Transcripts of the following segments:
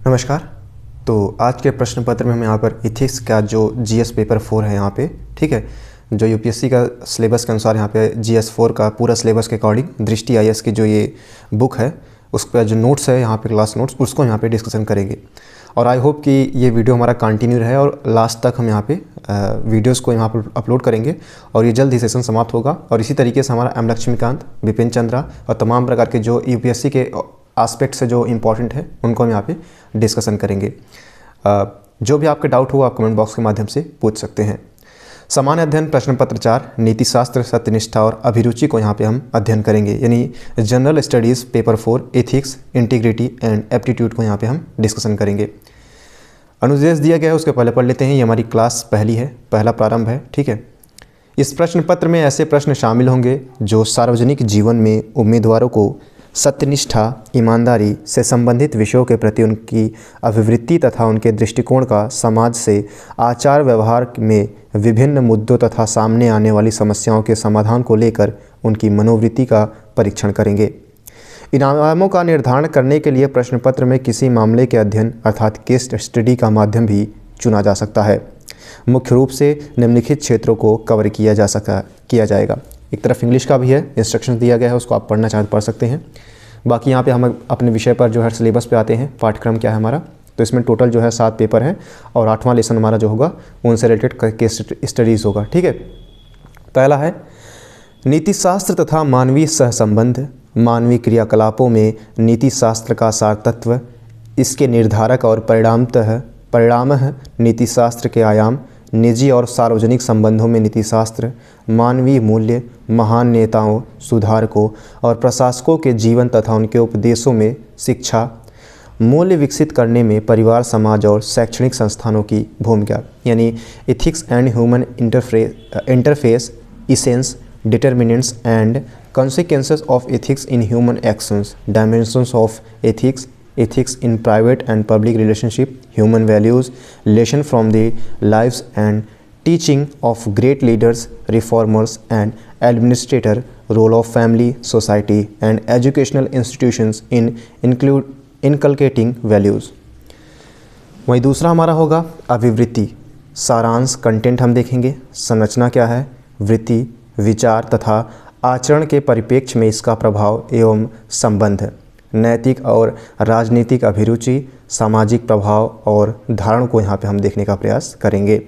नमस्कार। तो आज के प्रश्न पत्र में हम यहाँ पर इथिक्स का जो जीएस पेपर 4 है यहाँ पे, ठीक है, जो यूपीएससी का सिलेबस के अनुसार यहाँ पे जीएस 4 का पूरा सिलेबस के अकॉर्डिंग दृष्टि आईएएस की जो ये बुक है उस पर जो नोट्स है यहाँ पे क्लास नोट्स उसको यहाँ पे डिस्कशन करेंगे। और आई होप कि ये वीडियो हमारा कंटिन्यू रहे और लास्ट तक हम यहाँ पे वीडियोज़ को यहाँ पर अपलोड करेंगे और ये जल्द ही सेशन समाप्त होगा। और इसी तरीके से हमारा एम लक्ष्मीकांत, बिपिन चंद्रा और तमाम प्रकार के जो यूपीएससी के एस्पेक्ट से जो इंपॉर्टेंट है उनको हम यहाँ पे डिस्कशन करेंगे। जो भी आपके डाउट हो आप कमेंट बॉक्स के माध्यम से पूछ सकते हैं। सामान्य अध्ययन प्रश्न पत्र 4 नीतिशास्त्र, सत्यनिष्ठा और अभिरुचि को यहाँ पे हम अध्ययन करेंगे, यानी general studies paper 4 ethics, integrity and aptitude को यहाँ पे हम डिस्कशन करेंगे। अनुदेश दिया गया है उसके पहले पढ़ लेते हैं। ये हमारी क्लास पहला प्रारंभ है, ठीक है। इस प्रश्न पत्र में ऐसे प्रश्न शामिल होंगे जो सार्वजनिक जीवन में उम्मीदवारों को सत्यनिष्ठा, ईमानदारी से संबंधित विषयों के प्रति उनकी अभिवृत्ति तथा उनके दृष्टिकोण का समाज से आचार व्यवहार में विभिन्न मुद्दों तथा सामने आने वाली समस्याओं के समाधान को लेकर उनकी मनोवृत्ति का परीक्षण करेंगे। इनामों का निर्धारण करने के लिए प्रश्न पत्र में किसी मामले के अध्ययन अर्थात केस स्टडी का माध्यम भी चुना जा सकता है। मुख्य रूप से निम्नलिखित क्षेत्रों को कवर किया जाएगा। एक तरफ इंग्लिश का भी है, इंस्ट्रक्शन दिया गया है, उसको आप पढ़ना चाहे तो पढ़ सकते हैं। बाकी यहाँ पे हम अपने विषय पर जो है सिलेबस पे आते हैं, पाठ्यक्रम क्या है हमारा। तो इसमें टोटल जो है 7 पेपर हैं और 8वां लेसन हमारा जो होगा उनसे रिलेटेड केस स्टडीज़ होगा, ठीक है। पहला है नीतिशास्त्र तथा मानवीय सहसंबंध। मानवीय क्रियाकलापों में नीतिशास्त्र का सार तत्व, इसके निर्धारक और परिणाम नीतिशास्त्र के आयाम। निजी और सार्वजनिक संबंधों में नीतिशास्त्र मानवीय मूल्य, महान नेताओं, सुधारकों और प्रशासकों के जीवन तथा उनके उपदेशों में शिक्षा, मूल्य विकसित करने में परिवार, समाज और शैक्षणिक संस्थानों की भूमिका, यानी ethics and human interface, essence, determinants and consequences of ethics in human actions, dimensions of ethics in private and public relationship, human values, lesson from the lives and teaching of great leaders, reformers and administrator, role of family, society and educational institutions in inculcating values। वहीं दूसरा हमारा होगा अभिवृत्ति। सारांश content हम देखेंगे। संरचना क्या है, वृत्ति, विचार तथा आचरण के परिप्रेक्ष्य में इसका प्रभाव एवं संबंध, नैतिक और राजनीतिक अभिरुचि, सामाजिक प्रभाव और धारण को यहाँ पे हम देखने का प्रयास करेंगे।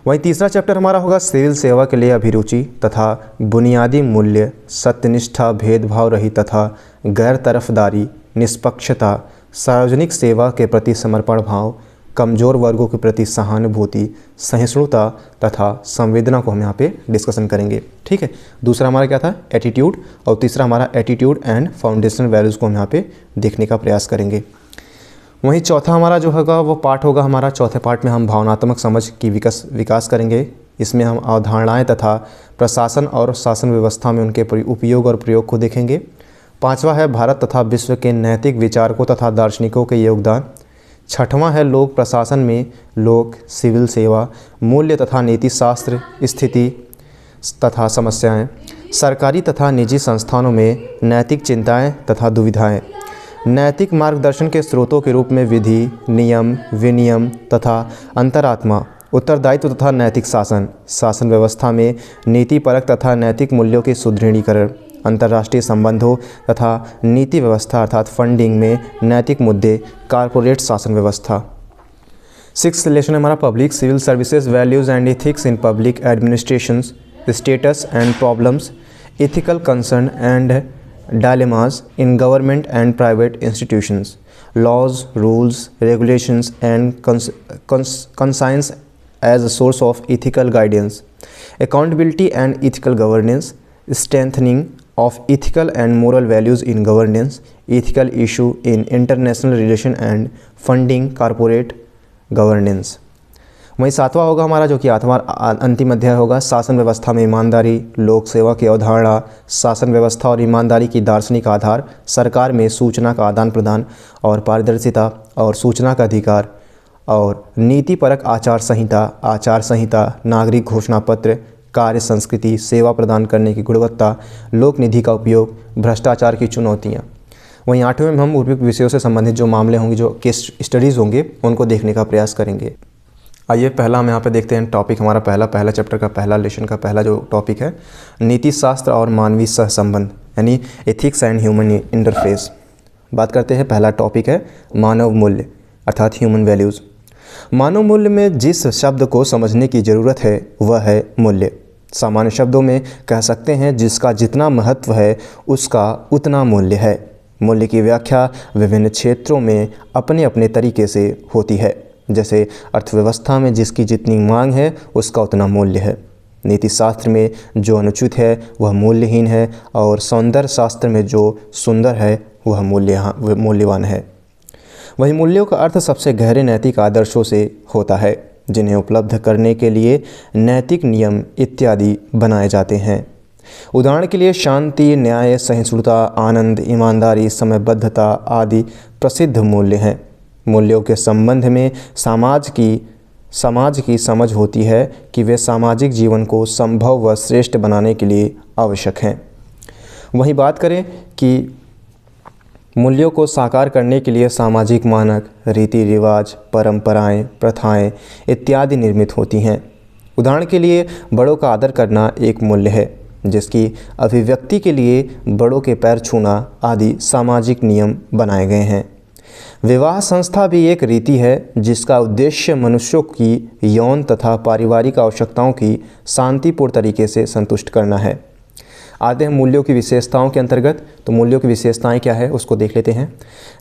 वहीं तीसरा चैप्टर हमारा होगा सिविल सेवा के लिए अभिरुचि तथा बुनियादी मूल्य, सत्यनिष्ठा, भेदभाव रहित तथा गैर तरफदारी, निष्पक्षता, सार्वजनिक सेवा के प्रति समर्पण भाव, कमज़ोर वर्गों के प्रति सहानुभूति, सहिष्णुता तथा संवेदना को हम यहाँ पे डिस्कशन करेंगे, ठीक है। दूसरा हमारा क्या था, एटीट्यूड, और तीसरा हमारा एटीट्यूड एंड फाउंडेशनल वैल्यूज़ को हम यहाँ पे देखने का प्रयास करेंगे। वहीं चौथा हमारा जो होगा वो पार्ट होगा हमारा, चौथे पार्ट में हम भावनात्मक समझ की विकास करेंगे। इसमें हम अवधारणाएँ तथा प्रशासन और शासन व्यवस्था में उनके उपयोग और प्रयोग को देखेंगे। 5वां है भारत तथा विश्व के नैतिक विचारकों तथा दार्शनिकों के योगदान। 6वां है लोक प्रशासन में लोक, सिविल सेवा, मूल्य तथा नीति शास्त्र, स्थिति तथा समस्याएं, सरकारी तथा निजी संस्थानों में नैतिक चिंताएं तथा दुविधाएं, नैतिक मार्गदर्शन के स्रोतों के रूप में विधि, नियम, विनियम तथा अंतरात्मा, उत्तरदायित्व तथा नैतिक शासन व्यवस्था में नीतिपरक तथा नैतिक मूल्यों के सुदृढ़ीकरण, अंतर्राष्ट्रीय संबंधों तथा नीति व्यवस्था अर्थात फंडिंग में नैतिक मुद्दे, कारपोरेट शासन व्यवस्था। 6th लेसन हमारा public civil services, values and ethics in public administrations, status and problems, ethical concern and dilemmas in government and private institutions, laws, rules, regulations and conscience as a source of ethical guidance, accountability and ethical governance, strengthening of ethical and moral values in governance, ethical issue in international relation and funding, corporate governance। वहीं 7वां होगा हमारा जो कि 8वां अंतिम अध्याय होगा, शासन व्यवस्था में ईमानदारी, लोक सेवा की अवधारणा, शासन व्यवस्था और ईमानदारी की दार्शनिक आधार, सरकार में सूचना का आदान प्रदान और पारदर्शिता और सूचना का अधिकार, और नीतिपरक आचार संहिता, नागरिक घोषणा पत्र, कार्य संस्कृति, सेवा प्रदान करने की गुणवत्ता, लोक निधि का उपयोग, भ्रष्टाचार की चुनौतियाँ। वहीं 8वें में हम उपयुक्त विषयों से संबंधित जो मामले होंगे, जो केस स्टडीज़ होंगे, उनको देखने का प्रयास करेंगे। आइए पहला हम यहाँ पे देखते हैं टॉपिक हमारा पहला चैप्टर का पहला लेसन का पहला जो टॉपिक है, नीति शास्त्र और मानवीय सहसंबंध यानी एथिक्स एंड ह्यूमन इंटरफेस। बात करते हैं, पहला टॉपिक है मानव मूल्य अर्थात ह्यूमन वैल्यूज़। मानव मूल्य में जिस शब्द को समझने की ज़रूरत है वह है मूल्य। सामान्य शब्दों में कह सकते हैं जिसका जितना महत्व है उसका उतना मूल्य है। मूल्य की व्याख्या विभिन्न क्षेत्रों में अपने अपने तरीके से होती है। जैसे अर्थव्यवस्था में जिसकी जितनी मांग है उसका उतना मूल्य है। नीति शास्त्र में जो अनुचित है वह मूल्यहीन है और सौंदर्य शास्त्र में जो सुंदर है वह मूल्यवान है। वही मूल्यों का अर्थ सबसे गहरे नैतिक आदर्शों से होता है जिन्हें उपलब्ध करने के लिए नैतिक नियम इत्यादि बनाए जाते हैं। उदाहरण के लिए शांति, न्याय, सहिष्णुता, आनंद, ईमानदारी, समयबद्धता आदि प्रसिद्ध मूल्य हैं। मूल्यों के संबंध में समाज की समझ होती है कि वे सामाजिक जीवन को संभव व श्रेष्ठ बनाने के लिए आवश्यक हैं। वहीं बात करें कि मूल्यों को साकार करने के लिए सामाजिक मानक, रीति रिवाज, परंपराएं, प्रथाएं इत्यादि निर्मित होती हैं। उदाहरण के लिए बड़ों का आदर करना एक मूल्य है जिसकी अभिव्यक्ति के लिए बड़ों के पैर छूना आदि सामाजिक नियम बनाए गए हैं। विवाह संस्था भी एक रीति है जिसका उद्देश्य मनुष्यों की यौन तथा पारिवारिक आवश्यकताओं की शांतिपूर्ण तरीके से संतुष्ट करना है। आते हैं मूल्यों की विशेषताओं के अंतर्गत। तो मूल्यों की विशेषताएं क्या है उसको देख लेते हैं।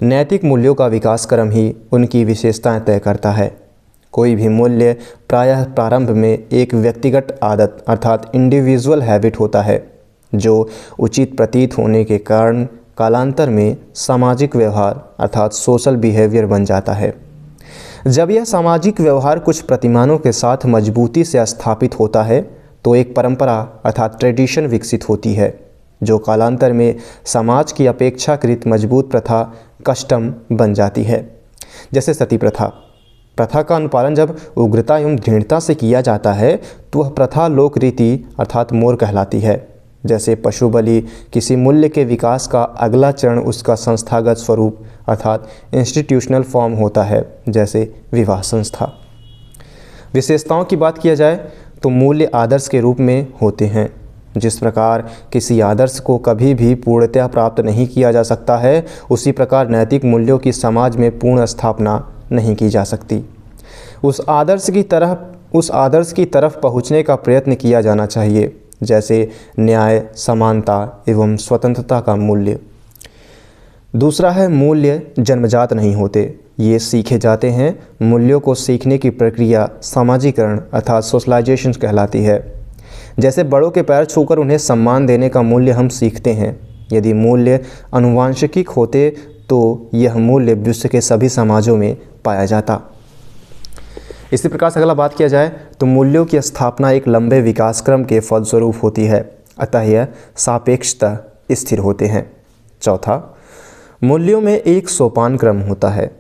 नैतिक मूल्यों का विकास क्रम ही उनकी विशेषताएं तय करता है। कोई भी मूल्य प्रायः प्रारंभ में एक व्यक्तिगत आदत अर्थात इंडिविजुअल हैबिट होता है जो उचित प्रतीत होने के कारण कालांतर में सामाजिक व्यवहार अर्थात सोशल बिहेवियर बन जाता है। जब यह सामाजिक व्यवहार कुछ प्रतिमानों के साथ मजबूती से स्थापित होता है तो एक परंपरा अर्थात ट्रेडिशन विकसित होती है जो कालांतर में समाज की अपेक्षाकृत मजबूत प्रथा कस्टम बन जाती है। जैसे सती प्रथा का अनुपालन जब उग्रता एवं दृढ़ता से किया जाता है तो वह प्रथा लोक रीति अर्थात मोर कहलाती है। जैसे पशु बलि किसी मूल्य के विकास का अगला चरण उसका संस्थागत स्वरूप अर्थात इंस्टीट्यूशनल फॉर्म होता है, जैसे विवाह संस्था। विशेषताओं की बात किया जाए तो मूल्य आदर्श के रूप में होते हैं। जिस प्रकार किसी आदर्श को कभी भी पूर्णतया प्राप्त नहीं किया जा सकता है, उसी प्रकार नैतिक मूल्यों की समाज में पूर्ण स्थापना नहीं की जा सकती। उस आदर्श की तरफ पहुँचने का प्रयत्न किया जाना चाहिए, जैसे न्याय, समानता एवं स्वतंत्रता का मूल्य। दूसरा है मूल्य जन्मजात नहीं होते, ये सीखे जाते हैं। मूल्यों को सीखने की प्रक्रिया सामाजिकरण अर्थात सोशलाइजेशन कहलाती है। जैसे बड़ों के पैर छूकर उन्हें सम्मान देने का मूल्य हम सीखते हैं। यदि मूल्य आनुवंशिक होते तो यह मूल्य विश्व के सभी समाजों में पाया जाता। इसी प्रकार से अगला बात किया जाए तो मूल्यों की स्थापना एक लंबे विकास क्रम के फलस्वरूप होती है, अतः यह सापेक्षतः स्थिर होते हैं। चौथा, मूल्यों में एक सोपान क्रम होता है।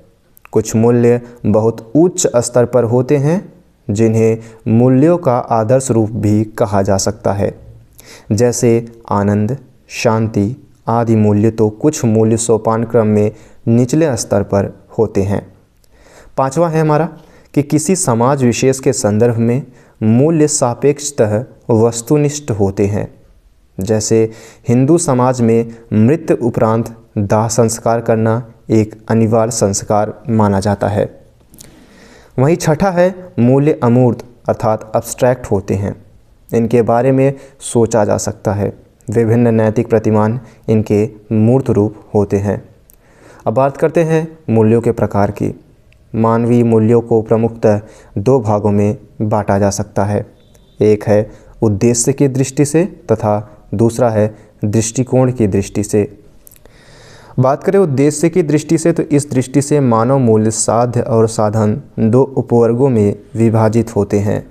कुछ मूल्य बहुत उच्च स्तर पर होते हैं जिन्हें मूल्यों का आदर्श रूप भी कहा जा सकता है। जैसे आनंद, शांति आदि मूल्य तो कुछ मूल्य सोपान क्रम में निचले स्तर पर होते हैं। पांचवा है हमारा कि किसी समाज विशेष के संदर्भ में मूल्य सापेक्षतः वस्तुनिष्ठ होते हैं। जैसे हिंदू समाज में मृत्यु उपरांत दाह संस्कार करना एक अनिवार्य संस्कार माना जाता है। वहीं छठा है मूल्य अमूर्त अर्थात अब्स्ट्रैक्ट होते हैं। इनके बारे में सोचा जा सकता है। विभिन्न नैतिक प्रतिमान इनके मूर्त रूप होते हैं। अब बात करते हैं मूल्यों के प्रकार की। मानवीय मूल्यों को प्रमुखतः दो भागों में बांटा जा सकता है। एक है उद्देश्य की दृष्टि से तथा दूसरा है दृष्टिकोण की दृष्टि से। बात करें उद्देश्य की दृष्टि से तो इस दृष्टि से मानव मूल्य साध्य और साधन दो उपवर्गों में विभाजित होते हैं।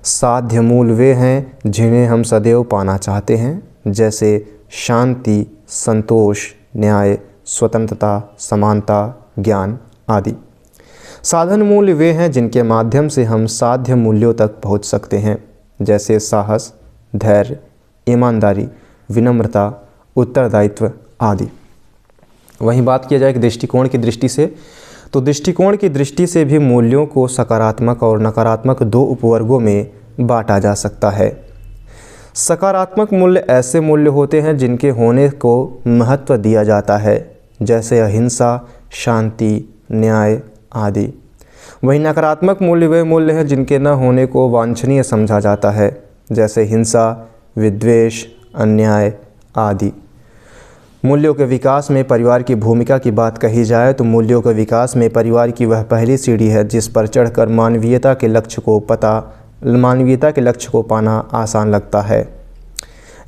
साध्य मूल वे हैं जिन्हें हम सदैव पाना चाहते हैं, जैसे शांति, संतोष, न्याय, स्वतंत्रता, समानता, ज्ञान आदि। साधन मूल्य वे हैं जिनके माध्यम से हम साध्य मूल्यों तक पहुंच सकते हैं, जैसे साहस, धैर्य, ईमानदारी, विनम्रता, उत्तरदायित्व आदि। वहीं बात किया जाए कि दृष्टिकोण की दृष्टि से, तो दृष्टिकोण की दृष्टि से भी मूल्यों को सकारात्मक और नकारात्मक दो उपवर्गों में बांटा जा सकता है। सकारात्मक मूल्य ऐसे मूल्य होते हैं जिनके होने को महत्व दिया जाता है, जैसे अहिंसा, शांति, न्याय आदि। वहीं नकारात्मक मूल्य वे मूल्य हैं जिनके न होने को वांछनीय समझा जाता है, जैसे हिंसा, विद्वेष, अन्याय आदि। मूल्यों के विकास में परिवार की भूमिका की बात कही जाए तो मूल्यों के विकास में परिवार की वह पहली सीढ़ी है जिस पर चढ़कर मानवीयता के लक्ष्य को पाना आसान लगता है।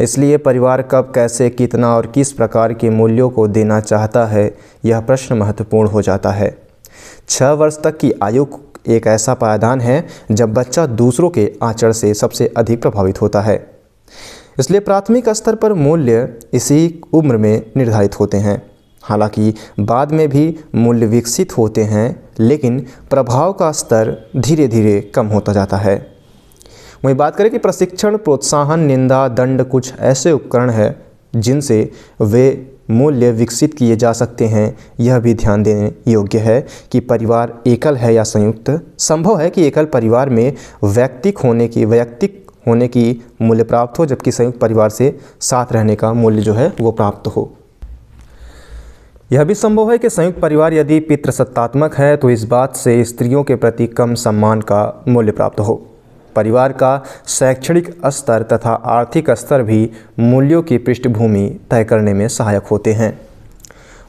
इसलिए परिवार कब, कैसे, कितना और किस प्रकार के मूल्यों को देना चाहता है, यह प्रश्न महत्वपूर्ण हो जाता है। 6 वर्ष तक की आयु एक ऐसा पायदान है जब बच्चा दूसरों के आचरण से सबसे अधिक प्रभावित होता है। इसलिए प्राथमिक स्तर पर मूल्य इसी उम्र में निर्धारित होते हैं। हालांकि बाद में भी मूल्य विकसित होते हैं, लेकिन प्रभाव का स्तर धीरे धीरे कम होता जाता है। वहीं बात करें कि प्रशिक्षण, प्रोत्साहन, निंदा, दंड कुछ ऐसे उपकरण हैं जिनसे वे मूल्य विकसित किए जा सकते हैं। यह भी ध्यान देने योग्य है कि परिवार एकल है या संयुक्त। संभव है कि एकल परिवार में वैयक्तिक होने की मूल्य प्राप्त हो, जबकि संयुक्त परिवार से साथ रहने का मूल्य जो है वो प्राप्त हो। यह भी संभव है कि संयुक्त परिवार यदि पितृसत्तात्मक है तो इस बात से स्त्रियों के प्रति कम सम्मान का मूल्य प्राप्त हो। परिवार का शैक्षणिक स्तर तथा आर्थिक स्तर भी मूल्यों की पृष्ठभूमि तय करने में सहायक होते हैं।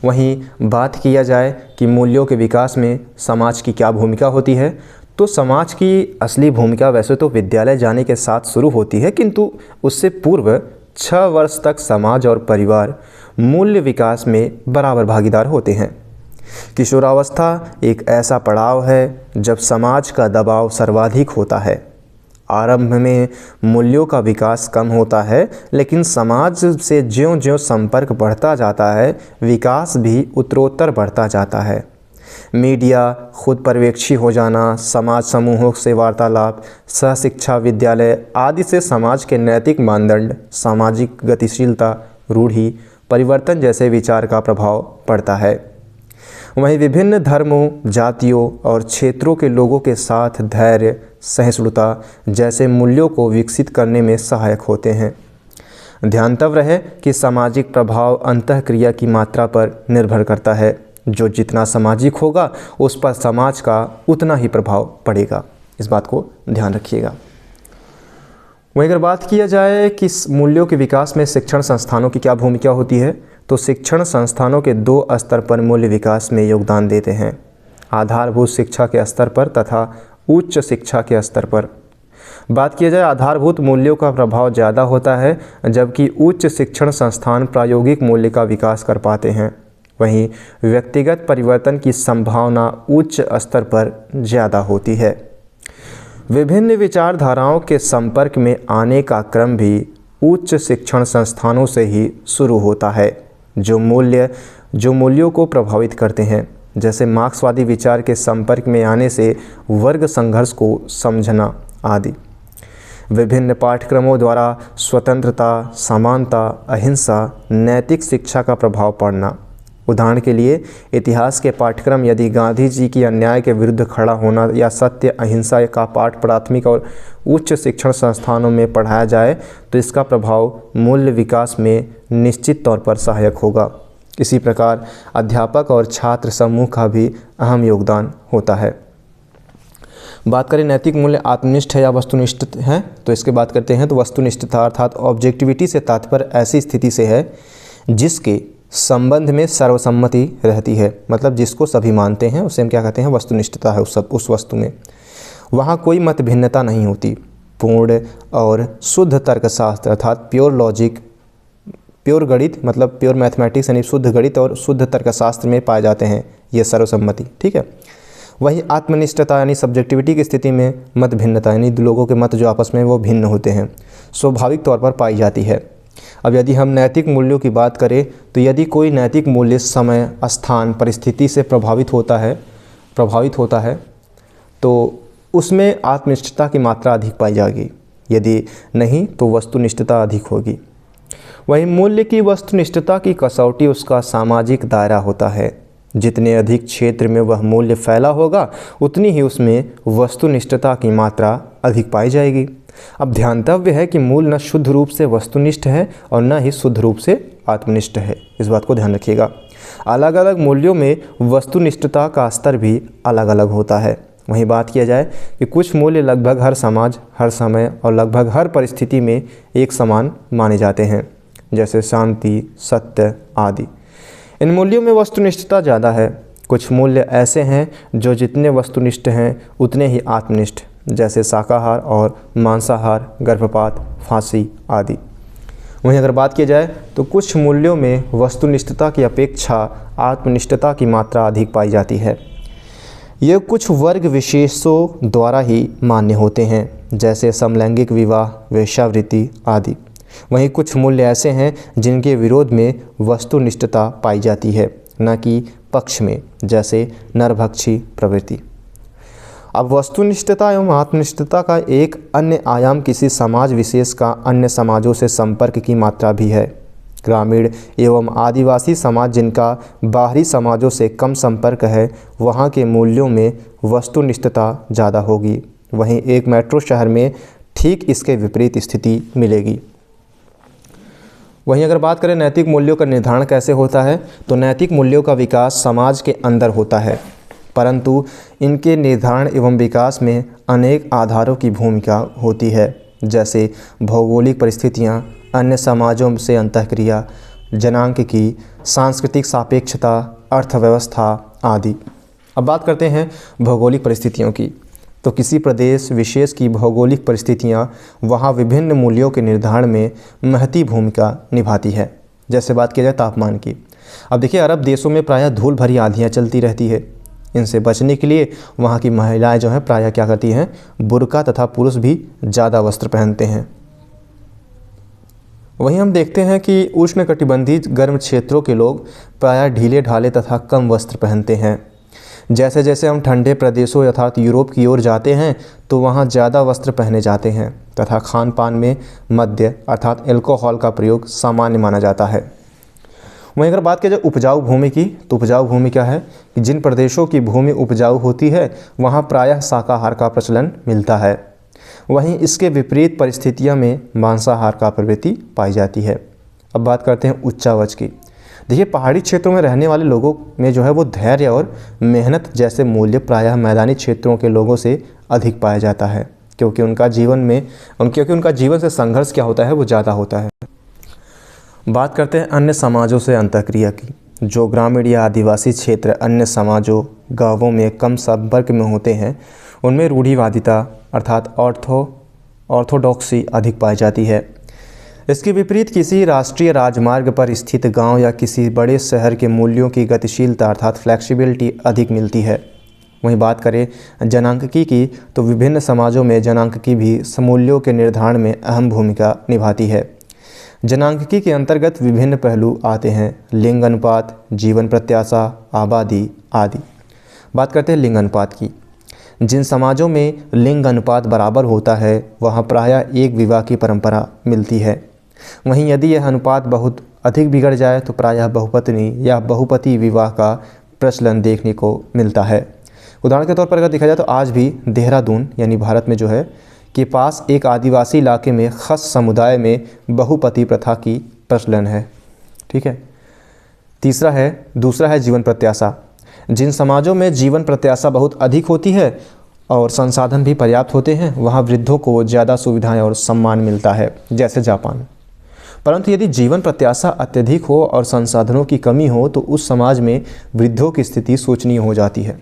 वहीं बात किया जाए कि मूल्यों के विकास में समाज की क्या भूमिका होती है, तो समाज की असली भूमिका वैसे तो विद्यालय जाने के साथ शुरू होती है, किंतु उससे पूर्व 6 वर्ष तक समाज और परिवार मूल्य विकास में बराबर भागीदार होते हैं। किशोरावस्था एक ऐसा पड़ाव है जब समाज का दबाव सर्वाधिक होता है। आरंभ में मूल्यों का विकास कम होता है, लेकिन समाज से ज्यों-ज्यों संपर्क बढ़ता जाता है, विकास भी उत्तरोत्तर बढ़ता जाता है। मीडिया, खुद पर्यवेक्षी हो जाना, समाज समूहों से वार्तालाप, सहशिक्षा, विद्यालय आदि से समाज के नैतिक मानदंड, सामाजिक गतिशीलता, रूढ़ि, परिवर्तन जैसे विचार का प्रभाव पड़ता है। वहीं विभिन्न धर्मों, जातियों और क्षेत्रों के लोगों के साथ धैर्य, सहिष्णुता जैसे मूल्यों को विकसित करने में सहायक होते हैं। ध्यातव्य रहे कि सामाजिक प्रभाव अंतःक्रिया की मात्रा पर निर्भर करता है। जो जितना सामाजिक होगा उस पर समाज का उतना ही प्रभाव पड़ेगा। इस बात को ध्यान रखिएगा। वहीं अगर बात किया जाए कि मूल्यों के विकास में शिक्षण संस्थानों की क्या भूमिका होती है, तो शिक्षण संस्थानों के 2 स्तर पर मूल्य विकास में योगदान देते हैं, आधारभूत शिक्षा के स्तर पर तथा उच्च शिक्षा के स्तर पर। बात किया जाए आधारभूत मूल्यों का प्रभाव ज़्यादा होता है, जबकि उच्च शिक्षण संस्थान प्रायोगिक मूल्य का विकास कर पाते हैं। वहीं व्यक्तिगत परिवर्तन की संभावना उच्च स्तर पर ज़्यादा होती है। विभिन्न विचारधाराओं के संपर्क में आने का क्रम भी उच्च शिक्षण संस्थानों से ही शुरू होता है, जो मूल्यों को प्रभावित करते हैं। जैसे मार्क्सवादी विचार के संपर्क में आने से वर्ग संघर्ष को समझना आदि। विभिन्न पाठ्यक्रमों द्वारा स्वतंत्रता, समानता, अहिंसा, नैतिक शिक्षा का प्रभाव पड़ना। उदाहरण के लिए इतिहास के पाठ्यक्रम यदि गांधी जी की अन्याय के विरुद्ध खड़ा होना या सत्य, अहिंसा का पाठ प्राथमिक और उच्च शिक्षण संस्थानों में पढ़ाया जाए तो इसका प्रभाव मूल्य विकास में निश्चित तौर पर सहायक होगा। इसी प्रकार अध्यापक और छात्र समूह का भी अहम योगदान होता है। बात करें नैतिक मूल्य आत्मनिष्ठ है या वस्तुनिष्ठ है, तो इसके बात करते हैं। तो वस्तुनिष्ठता अर्थात ऑब्जेक्टिविटी से तात्पर्य ऐसी स्थिति से है जिसके संबंध में सर्वसम्मति रहती है, मतलब जिसको सभी मानते हैं उसे हम क्या कहते हैं, वस्तुनिष्ठता है उस वस्तु में। वहाँ कोई मत भिन्नता नहीं होती। पूर्ण और शुद्ध तर्कशास्त्र अर्थात प्योर लॉजिक, प्योर गणित मतलब प्योर मैथमेटिक्स यानी शुद्ध गणित और शुद्ध तर्कशास्त्र में पाए जाते हैं ये सर्वसम्मति, ठीक है। वही आत्मनिष्ठता यानी सब्जेक्टिविटी की स्थिति में मत भिन्नता यानी लोगों के मत जो आपस में वो भिन्न होते हैं, स्वाभाविक तौर पर पाई जाती है। अब यदि हम नैतिक मूल्यों की बात करें तो यदि कोई नैतिक मूल्य समय, स्थान, परिस्थिति से प्रभावित होता है तो उसमें आत्मनिष्ठता की मात्रा अधिक पाई जाएगी, यदि नहीं तो वस्तुनिष्ठता अधिक होगी। वहीं मूल्य की वस्तुनिष्ठता की कसौटी उसका सामाजिक दायरा होता है। जितने अधिक क्षेत्र में वह मूल्य फैला होगा उतनी ही उसमें वस्तुनिष्ठता की मात्रा अधिक पाई जाएगी। अब ध्यातव्य है कि मूल न शुद्ध रूप से वस्तुनिष्ठ है और न ही शुद्ध रूप से आत्मनिष्ठ है, इस बात को ध्यान रखिएगा। अलग अलग मूल्यों में वस्तुनिष्ठता का स्तर भी अलग अलग होता है। वहीं बात किया जाए कि कुछ मूल्य लगभग हर समाज, हर समय और लगभग हर परिस्थिति में एक समान माने जाते हैं, जैसे शांति, सत्य आदि। इन मूल्यों में वस्तुनिष्ठता ज़्यादा है। कुछ मूल्य ऐसे हैं जो जितने वस्तुनिष्ठ हैं उतने ही आत्मनिष्ठ, जैसे शाकाहार और मांसाहार, गर्भपात, फांसी आदि। वहीं अगर बात की जाए तो कुछ मूल्यों में वस्तुनिष्ठता की अपेक्षा आत्मनिष्ठता की मात्रा अधिक पाई जाती है। ये कुछ वर्ग विशेषों द्वारा ही मान्य होते हैं, जैसे समलैंगिक विवाह, वेश्यावृत्ति आदि। वहीं कुछ मूल्य ऐसे हैं जिनके विरोध में वस्तुनिष्ठता पाई जाती है, न कि पक्ष में, जैसे नरभक्षी प्रवृत्ति। अब वस्तुनिष्ठता एवं आत्मनिष्ठता का एक अन्य आयाम किसी समाज विशेष का अन्य समाजों से संपर्क की मात्रा भी है। ग्रामीण एवं आदिवासी समाज जिनका बाहरी समाजों से कम संपर्क है, वहाँ के मूल्यों में वस्तुनिष्ठता ज़्यादा होगी। वहीं एक मेट्रो शहर में ठीक इसके विपरीत स्थिति मिलेगी। वहीं अगर बात करें नैतिक मूल्यों का निर्धारण कैसे होता है, तो नैतिक मूल्यों का विकास समाज के अंदर होता है, परंतु इनके निर्धारण एवं विकास में अनेक आधारों की भूमिका होती है, जैसे भौगोलिक परिस्थितियाँ, अन्य समाजों से अंतःक्रिया, जनांक, सांस्कृतिक सापेक्षता, अर्थव्यवस्था आदि। अब बात करते हैं भौगोलिक परिस्थितियों की। तो किसी प्रदेश विशेष की भौगोलिक परिस्थितियाँ वहाँ विभिन्न मूल्यों के निर्धारण में महती भूमिका निभाती है। जैसे बात की जाए तापमान की। अब देखिए, अरब देशों में प्रायः धूल भरी आंधियाँ चलती रहती है। इनसे बचने के लिए वहाँ की महिलाएं जो हैं प्रायः क्या करती हैं, बुर्का, तथा पुरुष भी ज़्यादा वस्त्र पहनते हैं। वहीं हम देखते हैं कि उष्णकटिबंधीय गर्म क्षेत्रों के लोग प्रायः ढीले ढाले तथा कम वस्त्र पहनते हैं। जैसे जैसे हम ठंडे प्रदेशों अर्थात यूरोप की ओर जाते हैं तो वहाँ ज़्यादा वस्त्र पहने जाते हैं तथा खान पान में मद्य अर्थात एल्कोहल का प्रयोग सामान्य माना जाता है। वहीं अगर बात की जाए उपजाऊ भूमि की, तो उपजाऊ भूमि क्या है कि जिन प्रदेशों की भूमि उपजाऊ होती है वहाँ प्रायः शाकाहार का प्रचलन मिलता है। वहीं इसके विपरीत परिस्थितियों में मांसाहार का प्रवृत्ति पाई जाती है। अब बात करते हैं उच्चावच की। देखिए, पहाड़ी क्षेत्रों में रहने वाले लोगों में जो है वो धैर्य और मेहनत जैसे मूल्य प्रायः मैदानी क्षेत्रों के लोगों से अधिक पाया जाता है, क्योंकि उनका जीवन से संघर्ष क्या होता है, वो ज़्यादा होता है। बात करते हैं अन्य समाजों से अंतःक्रिया की। जो ग्रामीण या आदिवासी क्षेत्र अन्य समाजों, गाँवों में कम संपर्क में होते हैं, उनमें रूढ़िवादिता अर्थात ऑर्थोडॉक्सी अधिक पाई जाती है। इसके विपरीत किसी राष्ट्रीय राजमार्ग पर स्थित गांव या किसी बड़े शहर के मूल्यों की गतिशीलता अर्थात फ्लेक्सिबिलिटी अधिक मिलती है। वहीं बात करें जनांकिकी की, तो विभिन्न समाजों में जनांकिकी भी मूल्यों के निर्धारण में अहम भूमिका निभाती है। जनांकिकी के अंतर्गत विभिन्न पहलू आते हैं, लिंग अनुपात, जीवन प्रत्याशा, आबादी आदि। बात करते हैं लिंग अनुपात की। जिन समाजों में लिंग अनुपात बराबर होता है वहाँ प्रायः एक विवाह की परंपरा मिलती है। वहीं यदि यह अनुपात बहुत अधिक बिगड़ जाए तो प्रायः बहुपत्नी या बहुपति विवाह का प्रचलन देखने को मिलता है। उदाहरण के तौर पर अगर देखा जाए तो आज भी देहरादून यानी भारत में जो है के पास एक आदिवासी इलाके में खस समुदाय में बहुपति प्रथा की प्रचलन है। ठीक है। दूसरा है जीवन प्रत्याशा। जिन समाजों में जीवन प्रत्याशा बहुत अधिक होती है और संसाधन भी पर्याप्त होते हैं वहाँ वृद्धों को ज़्यादा सुविधाएं और सम्मान मिलता है, जैसे जापान। परंतु यदि जीवन प्रत्याशा अत्यधिक हो और संसाधनों की कमी हो तो उस समाज में वृद्धों की स्थिति शोचनीय हो जाती है।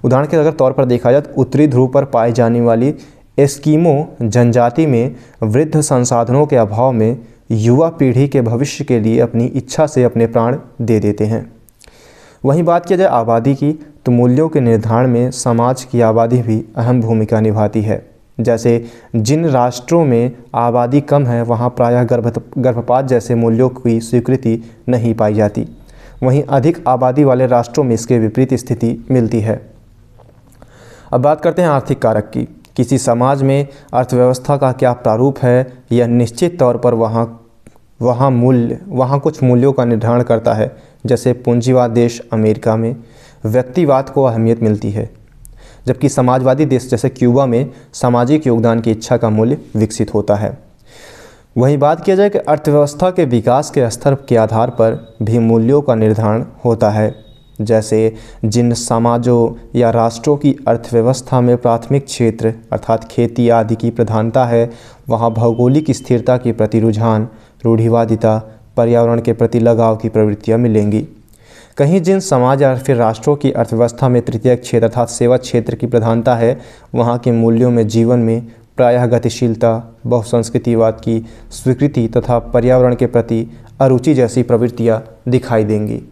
उदाहरण के अगर तौर पर देखा जाए तो उत्तरी ध्रुव पर पाई जाने वाली एस्किमो जनजाति में वृद्ध संसाधनों के अभाव में युवा पीढ़ी के भविष्य के लिए अपनी इच्छा से अपने प्राण दे देते हैं। वहीं बात किया जाए आबादी की, तो मूल्यों के निर्धारण में समाज की आबादी भी अहम भूमिका निभाती है। जैसे जिन राष्ट्रों में आबादी कम है वहाँ प्रायः गर्भपात जैसे मूल्यों की स्वीकृति नहीं पाई जाती। वहीं अधिक आबादी वाले राष्ट्रों में इसके विपरीत स्थिति मिलती है। अब बात करते हैं आर्थिक कारक की। किसी समाज में अर्थव्यवस्था का क्या प्रारूप है, यह निश्चित तौर पर वहाँ कुछ मूल्यों का निर्धारण करता है। जैसे पूंजीवाद देश अमेरिका में व्यक्तिवाद को अहमियत मिलती है, जबकि समाजवादी देश जैसे क्यूबा में सामाजिक योगदान की इच्छा का मूल्य विकसित होता है। वहीं बात किया जाए कि अर्थव्यवस्था के विकास के स्तर के आधार पर भी मूल्यों का निर्धारण होता है। जैसे जिन समाजों या राष्ट्रों की अर्थव्यवस्था में प्राथमिक क्षेत्र अर्थात खेती आदि की प्रधानता है, वहाँ भौगोलिक स्थिरता के प्रति रुझान, रूढ़िवादिता, पर्यावरण के प्रति लगाव की प्रवृत्तियाँ मिलेंगी। कहीं जिन समाज या फिर राष्ट्रों की अर्थव्यवस्था में तृतीय क्षेत्र अर्थात सेवा क्षेत्र की प्रधानता है, वहाँ के मूल्यों में जीवन में प्रायः गतिशीलता, बहुसंस्कृतिवाद की स्वीकृति तथा पर्यावरण के प्रति अरुचि जैसी प्रवृत्तियाँ दिखाई देंगी।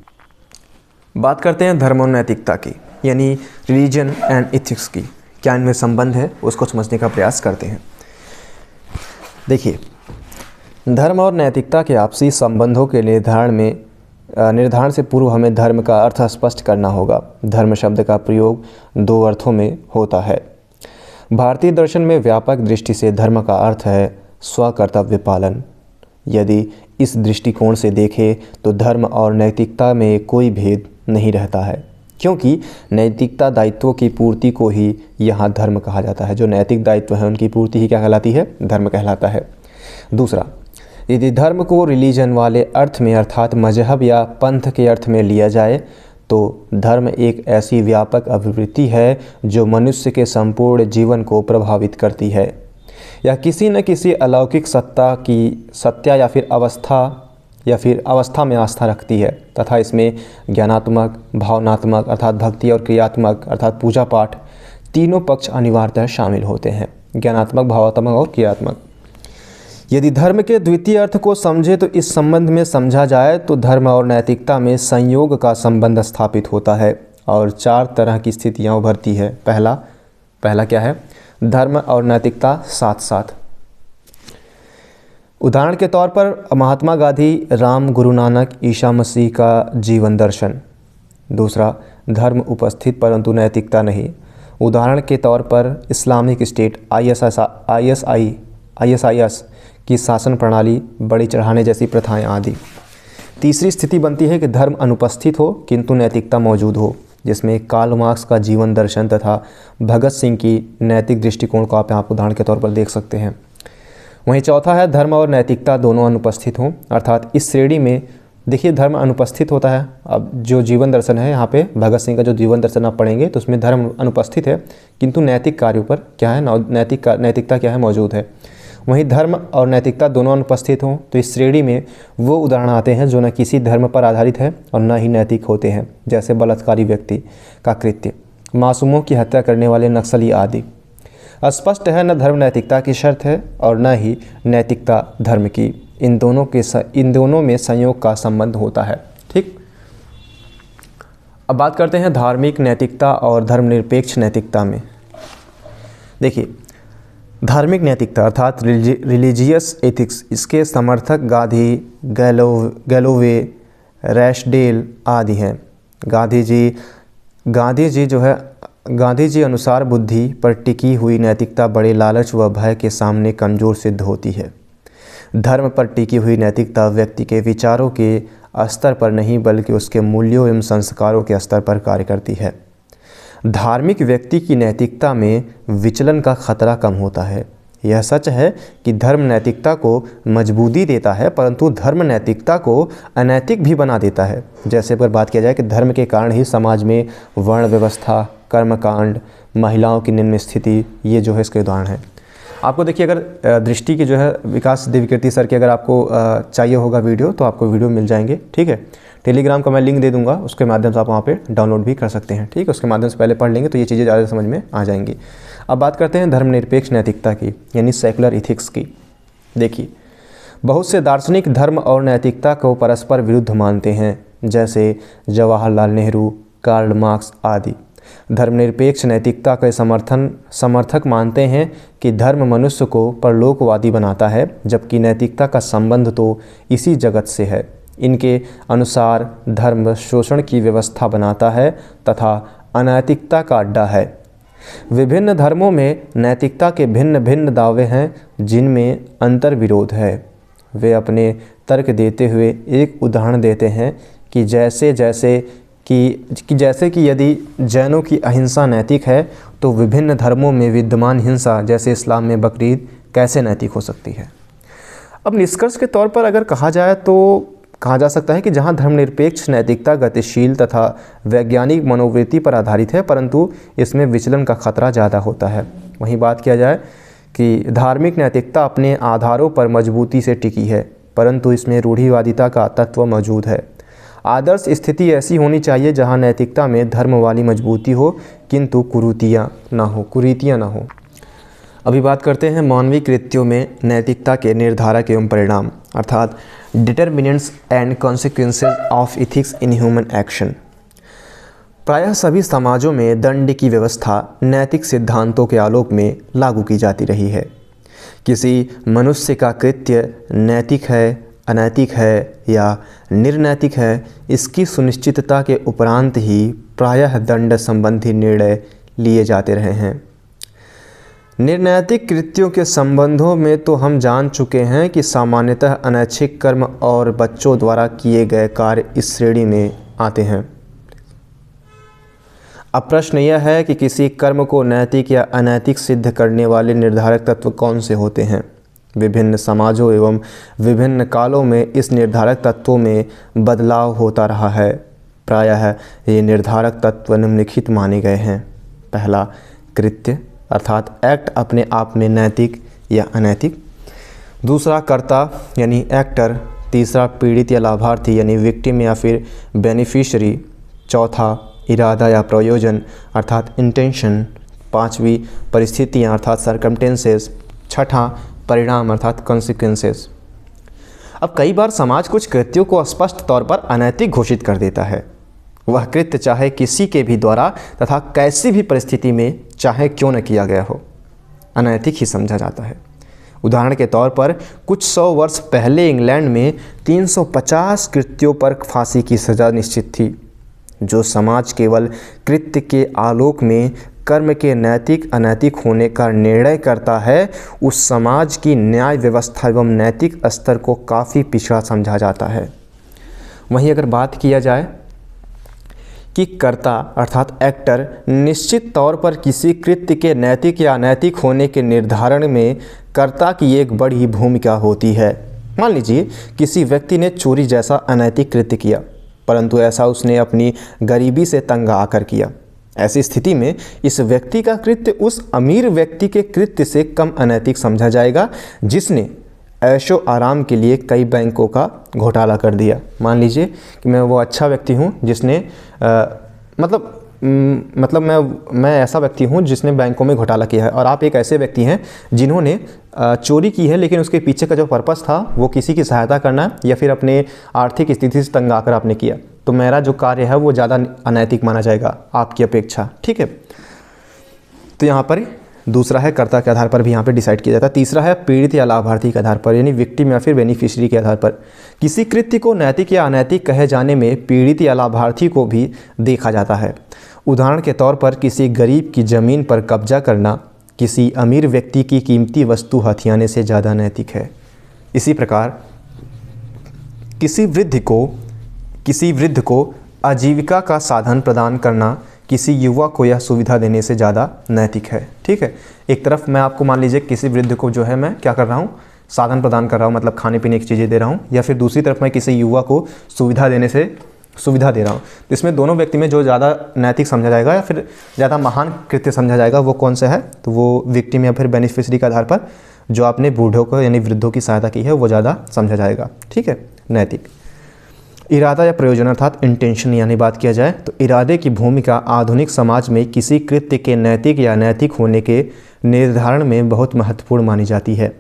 बात करते हैं धर्म और नैतिकता की, यानी रिलीजन एंड एथिक्स की। क्या इनमें संबंध है, उसको समझने का प्रयास करते हैं। देखिए, धर्म और नैतिकता के आपसी संबंधों के निर्धारण से पूर्व हमें धर्म का अर्थ स्पष्ट करना होगा। धर्म शब्द का प्रयोग दो अर्थों में होता है। भारतीय दर्शन में व्यापक दृष्टि से धर्म का अर्थ है स्वकर्तव्य पालन। यदि इस दृष्टिकोण से देखें तो धर्म और नैतिकता में कोई भेद नहीं रहता है, क्योंकि नैतिकता दायित्वों की पूर्ति को ही यहाँ धर्म कहा जाता है। जो नैतिक दायित्व है उनकी पूर्ति ही क्या कहलाती है, धर्म कहलाता है। दूसरा, यदि धर्म को रिलीजन वाले अर्थ में अर्थात मजहब या पंथ के अर्थ में लिया जाए तो धर्म एक ऐसी व्यापक अभिवृत्ति है जो मनुष्य के संपूर्ण जीवन को प्रभावित करती है या किसी न किसी अलौकिक सत्ता या फिर अवस्था में आस्था रखती है तथा इसमें ज्ञानात्मक, भावनात्मक अर्थात भक्ति और क्रियात्मक अर्थात पूजा पाठ तीनों पक्ष अनिवार्यतः शामिल होते हैं। ज्ञानात्मक, भावात्मक और क्रियात्मक। यदि धर्म के द्वितीय अर्थ को समझे तो इस संबंध में समझा जाए तो धर्म और नैतिकता में संयोग का संबंध स्थापित होता है और चार तरह की स्थितियाँ उभरती है। पहला क्या है, धर्म और नैतिकता साथ साथ। उदाहरण के तौर पर महात्मा गांधी, राम, गुरु नानक, ईसा मसीह का जीवन दर्शन। दूसरा, धर्म उपस्थित परंतु नैतिकता नहीं। उदाहरण के तौर पर इस्लामिक स्टेट, ISIS की शासन प्रणाली, बड़े चढ़ाने जैसी प्रथाएं आदि। तीसरी स्थिति बनती है कि धर्म अनुपस्थित हो किंतु नैतिकता मौजूद हो, जिसमें कार्ल मार्क्स का जीवन दर्शन तथा भगत सिंह की नैतिक दृष्टिकोण को आप यहाँ उदाहरण के तौर पर देख सकते हैं। वहीं चौथा है, धर्म और नैतिकता दोनों अनुपस्थित हों, अर्थात इस श्रेणी में देखिए धर्म अनुपस्थित होता है। अब जो जीवन दर्शन है यहाँ पे भगत सिंह का जो जीवन दर्शन आप पढ़ेंगे तो उसमें धर्म अनुपस्थित है किंतु नैतिक कार्यों पर क्या है, नैतिकता क्या है, मौजूद है। वहीं धर्म और नैतिकता दोनों अनुपस्थित हों तो इस श्रेणी में वो उदाहरण आते हैं जो न किसी धर्म पर आधारित है और न ही नैतिक होते हैं, जैसे बलात्कारी व्यक्ति का कृत्य, मासूमों की हत्या करने वाले नक्सली आदि। स्पष्ट है न धर्म नैतिकता की शर्त है और न ही नैतिकता धर्म की। इन दोनों में संयोग का संबंध होता है। ठीक, अब बात करते हैं धार्मिक नैतिकता और धर्मनिरपेक्ष नैतिकता में। देखिए, धार्मिक नैतिकता अर्थात रिलीजियस एथिक्स, इसके समर्थक गांधी, गैलोवे, रैशडेल आदि हैं। गांधी जी अनुसार बुद्धि पर टिकी हुई नैतिकता बड़े लालच व भय के सामने कमज़ोर सिद्ध होती है। धर्म पर टिकी हुई नैतिकता व्यक्ति के विचारों के स्तर पर नहीं बल्कि उसके मूल्यों एवं संस्कारों के स्तर पर कार्य करती है। धार्मिक व्यक्ति की नैतिकता में विचलन का खतरा कम होता है। यह सच है कि धर्म नैतिकता को मजबूती देता है परंतु धर्म नैतिकता को अनैतिक भी बना देता है। जैसे पर बात किया जाए कि धर्म के कारण ही समाज में वर्ण व्यवस्था, कर्मकांड, महिलाओं की निम्न स्थिति, ये जो है इसके उदाहरण हैं। आपको देखिए, अगर दृष्टि की जो है विकास देवकीर्ति सर की अगर आपको चाहिए होगा वीडियो तो आपको वीडियो मिल जाएंगे। ठीक है, टेलीग्राम का मैं लिंक दे दूंगा, उसके माध्यम से आप वहाँ पे डाउनलोड भी कर सकते हैं। ठीक है, उसके माध्यम से पहले पढ़ लेंगे तो ये चीज़ें ज़्यादा समझ में आ जाएंगी। अब बात करते हैं धर्मनिरपेक्ष नैतिकता की, यानी सेकुलर इथिक्स की। देखिए, बहुत से दार्शनिक धर्म और नैतिकता को परस्पर विरुद्ध मानते हैं, जैसे जवाहरलाल नेहरू, कार्ल मार्क्स आदि। धर्मनिरपेक्ष नैतिकता के समर्थक मानते हैं कि धर्म मनुष्य को परलोकवादी बनाता है, जबकि नैतिकता का संबंध तो इसी जगत से है। इनके अनुसार धर्म शोषण की व्यवस्था बनाता है तथा अनैतिकता का अड्डा है। विभिन्न धर्मों में नैतिकता के भिन्न भिन्न दावे हैं जिनमें अंतर्विरोध है। वे अपने तर्क देते हुए एक उदाहरण देते हैं कि जैसे कि यदि जैनों की अहिंसा नैतिक है तो विभिन्न धर्मों में विद्यमान हिंसा जैसे इस्लाम में बकरीद कैसे नैतिक हो सकती है। अब निष्कर्ष के तौर पर अगर कहा जाए तो कहा जा सकता है कि जहां धर्मनिरपेक्ष नैतिकता गतिशील तथा वैज्ञानिक मनोवृत्ति पर आधारित है, परंतु इसमें विचलन का खतरा ज़्यादा होता है। वहीं बात किया जाए कि धार्मिक नैतिकता अपने आधारों पर मजबूती से टिकी है, परंतु इसमें रूढ़िवादिता का तत्व मौजूद है। आदर्श स्थिति ऐसी होनी चाहिए जहां नैतिकता में धर्म वाली मजबूती हो किंतु कुरीतियाँ ना हो। अभी बात करते हैं मानवीय कृत्यों में नैतिकता के निर्धारक एवं परिणाम, अर्थात determinants and consequences of ethics in human action. प्रायः सभी समाजों में दंड की व्यवस्था नैतिक सिद्धांतों के आलोक में लागू की जाती रही है। किसी मनुष्य का कृत्य नैतिक है, अनैतिक है या निर्नैतिक है, इसकी सुनिश्चितता के उपरांत ही प्रायः दंड संबंधी निर्णय लिए जाते रहे हैं। निर्नैतिक कृत्यों के संबंधों में तो हम जान चुके हैं कि सामान्यतः अनैच्छिक कर्म और बच्चों द्वारा किए गए कार्य इस श्रेणी में आते हैं। अब प्रश्न यह है कि किसी कर्म को नैतिक या अनैतिक सिद्ध करने वाले निर्धारक तत्व कौन से होते हैं। विभिन्न समाजों एवं विभिन्न कालों में इस निर्धारक तत्वों में बदलाव होता रहा है। प्रायः ये निर्धारक तत्व निम्नलिखित माने गए हैं। पहला, कृत्य अर्थात एक्ट अपने आप में नैतिक या अनैतिक। दूसरा, कर्ता यानी एक्टर। तीसरा, पीड़ित या लाभार्थी यानी विक्टिम या फिर बेनिफिशियरी। चौथा, इरादा या प्रयोजन अर्थात इंटेंशन। पांचवी, परिस्थितियाँ अर्थात सर्कमटेंसेस। छठा, परिणाम अर्थात कॉन्सिक्वेंसेस। अब कई बार समाज कुछ कृत्यों को स्पष्ट तौर पर अनैतिक घोषित कर देता है। वह कृत्य चाहे किसी के भी द्वारा तथा कैसी भी परिस्थिति में चाहे क्यों न किया गया हो, अनैतिक ही समझा जाता है। उदाहरण के तौर पर कुछ 100 वर्ष पहले इंग्लैंड में 350 कृत्यों पर फांसी की सज़ा निश्चित थी। जो समाज केवल कृत्य के आलोक में कर्म के नैतिक अनैतिक होने का निर्णय करता है, उस समाज की न्याय व्यवस्था एवं नैतिक स्तर को काफ़ी पिछड़ा समझा जाता है। वहीं अगर बात किया जाए कि कर्ता अर्थात एक्टर निश्चित तौर पर किसी कृत्य के नैतिक या अनैतिक होने के निर्धारण में कर्ता की एक बड़ी भूमिका होती है। मान लीजिए किसी व्यक्ति ने चोरी जैसा अनैतिक कृत्य किया, परंतु ऐसा उसने अपनी गरीबी से तंग आकर किया। ऐसी स्थिति में इस व्यक्ति का कृत्य उस अमीर व्यक्ति के कृत्य से कम अनैतिक समझा जाएगा जिसने ऐशो आराम के लिए कई बैंकों का घोटाला कर दिया। मान लीजिए कि मैं वो अच्छा व्यक्ति हूँ जिसने मैं ऐसा व्यक्ति हूँ जिसने बैंकों में घोटाला किया है, और आप एक ऐसे व्यक्ति हैं जिन्होंने चोरी की है, लेकिन उसके पीछे का जो पर्पस था वो किसी की सहायता करना या फिर अपने आर्थिक स्थिति से तंग आकर आपने किया। तो मेरा जो कार्य है वो ज़्यादा अनैतिक माना जाएगा आपकी अपेक्षा। ठीक है, तो यहाँ पर दूसरा है कर्ता के आधार पर भी यहाँ पे डिसाइड किया जाता है। तीसरा है पीड़ित या लाभार्थी के आधार पर, यानी विक्टिम या फिर बेनिफिशियरी के आधार पर। किसी कृत्य को नैतिक या अनैतिक कहे जाने में पीड़ित या लाभार्थी को भी देखा जाता है। उदाहरण के तौर पर किसी गरीब की ज़मीन पर कब्जा करना किसी अमीर व्यक्ति की कीमती वस्तु हथियाने से ज़्यादा नैतिक है। इसी प्रकार किसी वृद्ध को आजीविका का साधन प्रदान करना किसी युवा को यह सुविधा देने से ज़्यादा नैतिक है। ठीक है, एक तरफ मैं आपको मान लीजिए किसी वृद्ध को जो है मैं क्या कर रहा हूँ, साधन प्रदान कर रहा हूँ, मतलब खाने पीने की चीज़ें दे रहा हूँ, या फिर दूसरी तरफ मैं किसी युवा को सुविधा देने से सुविधा दे रहा हूँ। तो इसमें दोनों व्यक्ति में जो ज़्यादा नैतिक समझा जाएगा या फिर ज़्यादा महान कृत्य समझा जाएगा वो कौन सा है, तो वो विक्टिम या फिर बेनिफिशियरी के आधार पर जो आपने बूढ़ों को यानी वृद्धों की सहायता की है वो ज़्यादा समझा जाएगा। ठीक है, नैतिक। इरादा या प्रयोजन अर्थात इंटेंशन यानी बात किया जाए तो इरादे की भूमिका आधुनिक समाज में किसी कृत्य के नैतिक या अनैतिक होने के निर्धारण में बहुत महत्वपूर्ण मानी जाती है।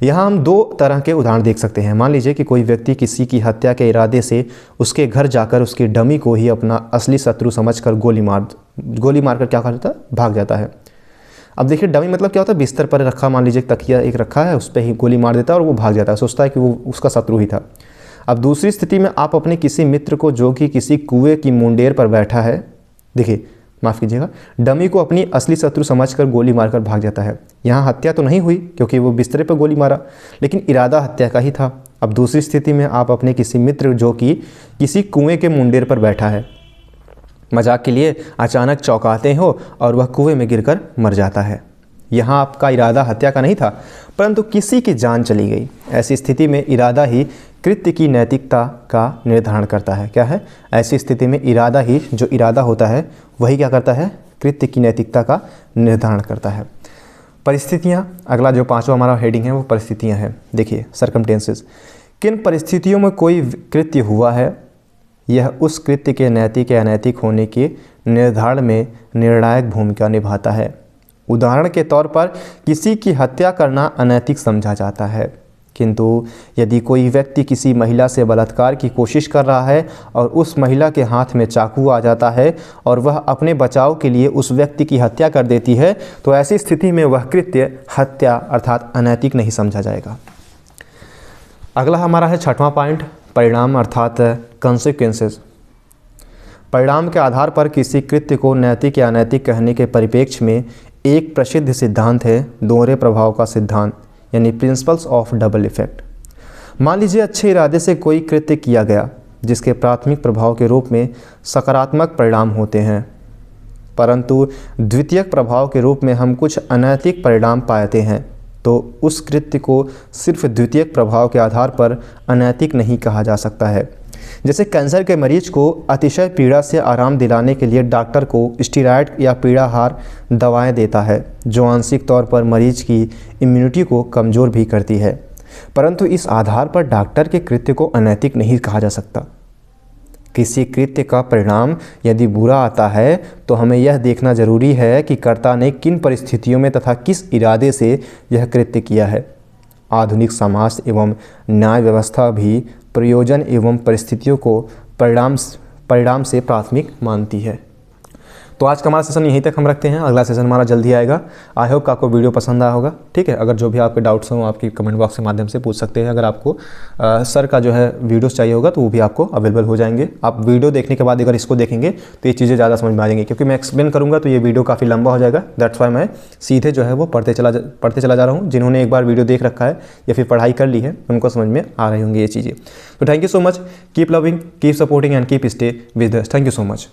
यहाँ हम दो तरह के उदाहरण देख सकते हैं। मान लीजिए कि कोई व्यक्ति किसी की हत्या के इरादे से उसके घर जाकर उसकी डमी को ही अपना असली शत्रु समझकर गोली मारकर क्या करता है, भाग जाता है। अब देखिए डमी मतलब क्या होता है, बिस्तर पर रखा, मान लीजिए तकिया एक रखा है, उस पर ही गोली मार देता है और वो भाग जाता है, सोचता है कि वो उसका शत्रु ही था। अब दूसरी स्थिति में आप अपने किसी मित्र को जो कि किसी कुएं की मुंडेर पर बैठा है, देखिए माफ़ कीजिएगा, डमी को अपनी असली शत्रु समझकर गोली मारकर भाग जाता है। यहाँ हत्या तो नहीं हुई क्योंकि वो बिस्तरे पर गोली मारा, लेकिन इरादा हत्या का ही था। अब दूसरी स्थिति में आप अपने किसी मित्र जो कि किसी कुएं के मुंडेर पर बैठा है, मजाक के लिए अचानक चौंकाते हो और वह कुएं में गिरकर मर जाता है। यहाँ आपका इरादा हत्या का नहीं था, परंतु किसी की जान चली गई। ऐसी स्थिति में इरादा ही कृत्य की नैतिकता का निर्धारण करता है। क्या है? ऐसी स्थिति में इरादा ही, जो इरादा होता है वही क्या करता है? कृत्य की नैतिकता का निर्धारण करता है। परिस्थितियाँ, अगला जो पांचवा हमारा हेडिंग है वो परिस्थितियाँ हैं। देखिए, सर्कमटेंसेस, किन परिस्थितियों में कोई कृत्य हुआ है, यह उस कृत्य के नैतिक या अनैतिक होने के निर्धारण में निर्णायक भूमिका निभाता है। उदाहरण के तौर पर किसी की हत्या करना अनैतिक समझा जाता है, किंतु यदि कोई व्यक्ति किसी महिला से बलात्कार की कोशिश कर रहा है और उस महिला के हाथ में चाकू आ जाता है और वह अपने बचाव के लिए उस व्यक्ति की हत्या कर देती है, तो ऐसी स्थिति में वह कृत्य हत्या अर्थात अनैतिक नहीं समझा जाएगा। अगला हमारा है छठवां पॉइंट, परिणाम अर्थात कॉन्सिक्वेंसेस। परिणाम के आधार पर किसी कृत्य को नैतिक या अनैतिक कहने के परिप्रेक्ष्य में एक प्रसिद्ध सिद्धांत है दोहरे प्रभाव का सिद्धांत, यानी प्रिंसिपल्स ऑफ डबल इफेक्ट। मान लीजिए अच्छे इरादे से कोई कृत्य किया गया जिसके प्राथमिक प्रभाव के रूप में सकारात्मक परिणाम होते हैं, परंतु द्वितीयक प्रभाव के रूप में हम कुछ अनैतिक परिणाम पाते हैं, तो उस कृत्य को सिर्फ द्वितीयक प्रभाव के आधार पर अनैतिक नहीं कहा जा सकता है। जैसे कैंसर के मरीज को अतिशय पीड़ा से आराम दिलाने के लिए डॉक्टर को स्टेरॉयड या पीड़ाहार दवाएं देता है, जो आंशिक तौर पर मरीज की इम्यूनिटी को कमज़ोर भी करती है, परंतु इस आधार पर डॉक्टर के कृत्य को अनैतिक नहीं कहा जा सकता। किसी कृत्य का परिणाम यदि बुरा आता है तो हमें यह देखना जरूरी है कि कर्ता ने किन परिस्थितियों में तथा किस इरादे से यह कृत्य किया है। आधुनिक समाज एवं न्याय व्यवस्था भी प्रयोजन एवं परिस्थितियों को परिणाम से प्राथमिक मानती है। तो आज का हमारा सेशन यहीं तक हम रखते हैं, अगला सेशन हमारा जल्दी आएगा। आई होप कि आपको वीडियो पसंद आया होगा। ठीक है, अगर जो भी आपके डाउट्स हों आपकी कमेंट बॉक्स के माध्यम से पूछ सकते हैं। अगर आपको सर का जो है वीडियोस चाहिए होगा तो वो भी आपको अवेलेबल हो जाएंगे। आप वीडियो देखने के बाद अगर इसको देखेंगे तो ये चीज़ें ज़्यादा समझ में आ जाएंगी, क्योंकि मैं एक्सप्लेन करूँगा तो ये वीडियो काफ़ी लंबा हो जाएगा। दैट्स वाई मैं सीधे जो है वो पढ़ते चला जा रहा हूँ। जिन्होंने एक बार वीडियो देख रखा है या फिर पढ़ाई कर ली है उनको समझ में आ रही होंगी ये चीज़ें। तो thank you so much, keep loving, keep supporting and keep stay with us. Thank you so much.